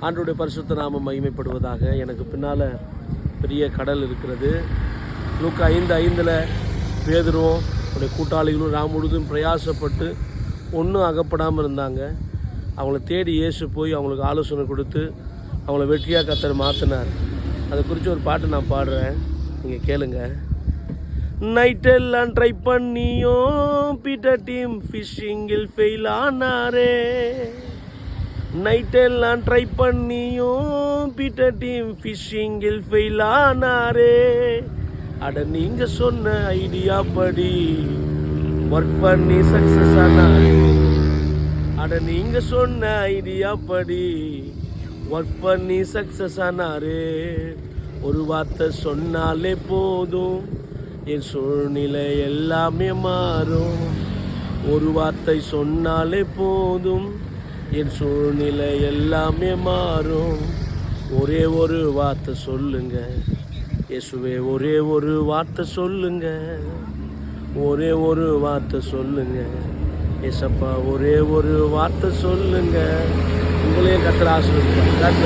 ஆண்டவருடைய பரிசுத்த நாமம் மகிமைப்படுவதாக. எனக்கு பின்னால் பெரிய கடல் இருக்கிறது. லூக்கா 5:5 பேதுருவும் அவருடைய கூட்டாளிகளும் ராம் முழுதும் பிரயாசப்பட்டு ஒன்றும் அகப்படாமல் இருந்தாங்க. அவங்கள தேடி இயேசு போய் அவங்களுக்கு ஆலோசனை கொடுத்து அவங்கள வெற்றியாக கர்த்தர் மாற்றினார். அதை குறித்து ஒரு பாட்டு நான் பாடுறேன், நீங்கள் கேளுங்க. நைட்டெல்லாம் ட்ரை பண்ணியும் பீட்டர் டீம் ஃபிஷிங்கில் ஃபெயில் ஆனாரே. நைட்டெல்லாம் ட்ரை பண்ணியும் பீட்டர் டீம் ஃபிஷிங்கில் ஃபெயில் ஆனாரே. அட நீங்கள் சொன்ன ஐடியா படி ஒர்க் பண்ணி சக்ஸஸ் ஆனாரே. அட நீங்கள் சொன்ன ஐடியா படி ஒர்க் பண்ணி சக்ஸஸ் ஆனாரே. ஒரு வார்த்தை சொன்னாலே போதும், என் சூழ்நிலை எல்லாமே மாறும். ஒரு வார்த்தை சொன்னாலே போதும், என் சூழ்நிலை எல்லாமே மாறும். ஒரே ஒரு வார்த்தை சொல்லுங்க இயேசுவே, ஒரே ஒரு வார்த்தை சொல்லுங்க, ஒரே ஒரு வார்த்தை சொல்லுங்க ஏசப்பா, ஒரே ஒரு வார்த்தை சொல்லுங்க. உங்களையே கர்த்தர் ஆசீர்வதிப்பார்.